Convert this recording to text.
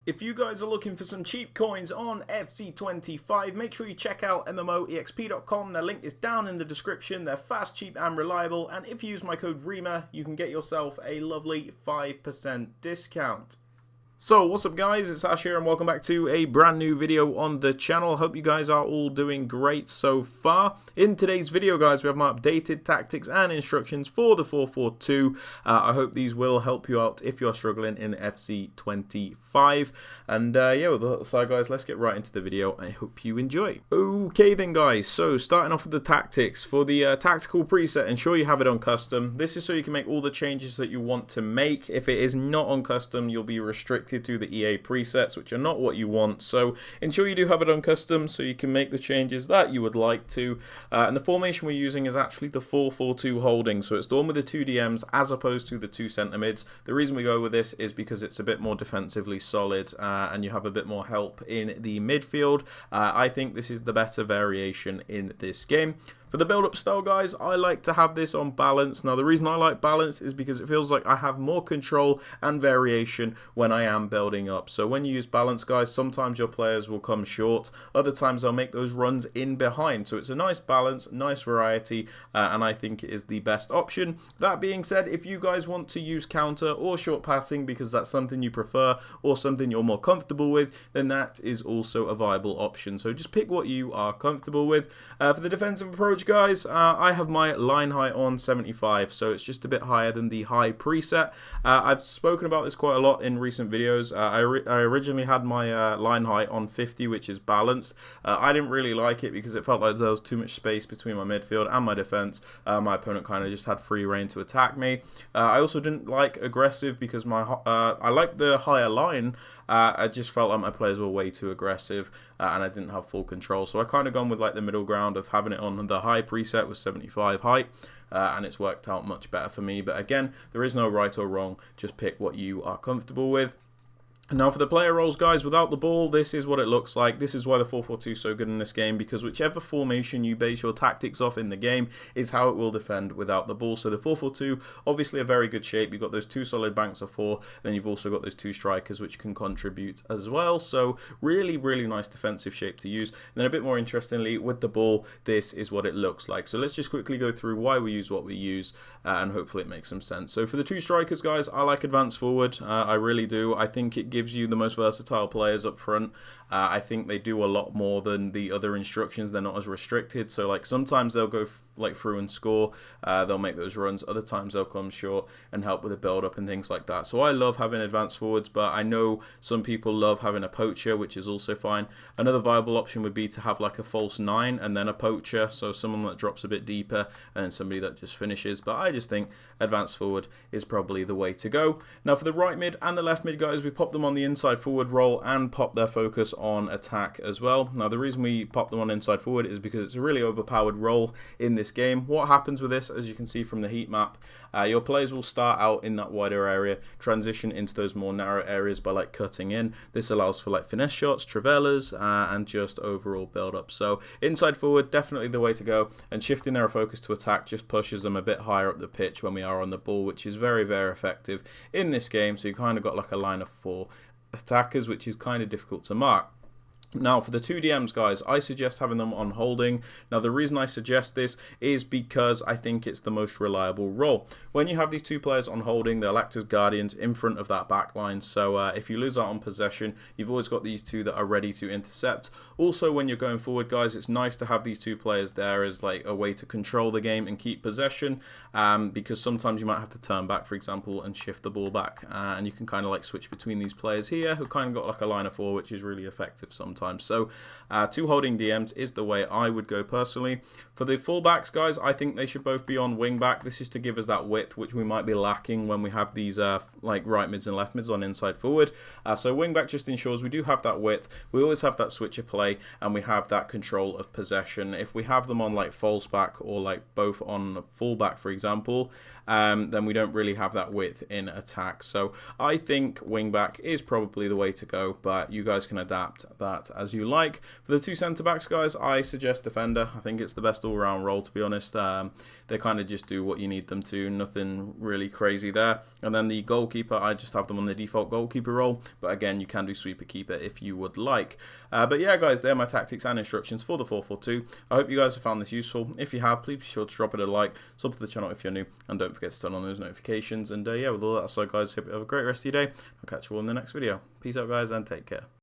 If you guys are looking for some cheap coins on FC25, make sure you check out MMOEXP.com. Their link is down in the description. They're fast, cheap, and reliable. And if you use my code REMA, you can get yourself a lovely 5% discount. So, what's up guys, it's Ash here and welcome back to a brand new video on the channel. Hope you guys are all doing great so far. In today's video guys, we have my updated tactics and instructions for the 4-4-2. I hope these will help you out if you're struggling in FC25. And yeah, with that aside guys, let's get right into the video. I hope you enjoy. Okay then guys, so starting off with the tactics. For the tactical preset, ensure you have it on custom. This is so you can make all the changes that you want to make. If it is not on custom, you'll be restricted to the EA presets, which are not what you want. So ensure you do have it on custom so you can make the changes that you would like to. And the formation we're using is actually the 4-4-2 holding. So it's the one with the 2 DMs as opposed to the 2 centre mids. The reason we go with this is because it's a bit more defensively solid and you have a bit more help in the midfield. I think this is the better variation in this game. For the build-up style, guys, I like to have this on balance. Now, the reason I like balance is because it feels like I have more control and variation when I am building up. So when you use balance, guys, sometimes your players will come short. Other times they'll make those runs in behind. So it's a nice balance, nice variety, and I think it is the best option. That being said, if you guys want to use counter or short passing because that's something you prefer or something you're more comfortable with, then that is also a viable option. So just pick what you are comfortable with. For the defensive approach, guys, I have my line height on 75, so it's just a bit higher than the high preset. I've spoken about this quite a lot in recent videos. I originally had my line height on 50, which is balanced. I didn't really like it because it felt like there was too much space between my midfield and my defense. My opponent kind of just had free reign to attack me. I also didn't like aggressive because I like the higher line. I just felt like my players were way too aggressive and I didn't have full control. So I kind of gone with like the middle ground of having it on the high preset with 75 height. And it's worked out much better for me. But again, there is no right or wrong. Just pick what you are comfortable with. Now for the player roles, guys, without the ball, this is what it looks like. This is why the 4-4-2 is so good in this game, because whichever formation you base your tactics off in the game is how it will defend without the ball. So the 4-4-2, obviously a very good shape. You've got those 2 solid banks of 4, then you've also got those 2 strikers which can contribute as well. So really, really nice defensive shape to use. And then a bit more interestingly, with the ball, this is what it looks like. So let's just quickly go through why we use what we use, and hopefully it makes some sense. So for the 2 strikers, guys, I like advance forward. I really do. I think it gives you the most versatile players up front. I think they do a lot more than the other instructions. They're not as restricted. So like sometimes they'll go like through and score. They'll make those runs. Other times they'll come short and help with the build up and things like that. So I love having advanced forwards, but I know some people love having a poacher, which is also fine. Another viable option would be to have like a false 9 and then a poacher. So someone that drops a bit deeper and then somebody that just finishes. But I just think advanced forward is probably the way to go. Now for the right mid and the left mid, guys, we pop them on the inside forward role and pop their focus on attack as well. Now the reason we pop them on inside forward is because it's a really overpowered role in this game. What happens with this, as you can see from the heat map, your players will start out in that wider area, transition into those more narrow areas by like cutting in. This allows for like finesse shots, travellas, and just overall build up. So inside forward, definitely the way to go, and shifting their focus to attack just pushes them a bit higher up the pitch when we are on the ball, which is very, very effective in this game. So you kind of got like a line of 4 attackers, which is kind of difficult to mark. Now for the 2 DMs, guys, I suggest having them on holding. Now the reason I suggest this is because I think it's the most reliable role. When you have these 2 players on holding, they'll act as guardians in front of that back line. So if you lose out on possession, you've always got these 2 that are ready to intercept. Also, when you're going forward, guys, it's nice to have these 2 players there as like a way to control the game and keep possession, because sometimes you might have to turn back, for example, and shift the ball back, and you can kind of like switch between these players here who kind of got like a line of 4, which is really effective sometimes. So 2 holding DMs is the way I would go personally. For the fullbacks, guys, I think they should both be on wing back. This is to give us that width which we might be lacking when we have these like right mids and left mids on inside forward. So wing back just ensures we do have that width. We always have that switch of play and we have that control of possession. If we have them on like false back or like both on fullback, for example, then we don't really have that width in attack. So I think wing-back is probably the way to go, but you guys can adapt that as you like. For the 2 centre-backs, guys, I suggest defender. I think it's the best all-round role, to be honest. They kind of just do what you need them to, nothing really crazy there. And then the goalkeeper, I just have them on the default goalkeeper role, but again, you can do sweeper keeper if you would like. But yeah, guys, they're my tactics and instructions for the 4-4-2. I hope you guys have found this useful. If you have, please be sure to drop it a like, sub to the channel if you're new, and don't forget to turn on those notifications. And yeah, with all that aside, guys, hope you have a great rest of your day. I'll catch you all in the next video. Peace out, guys, and take care.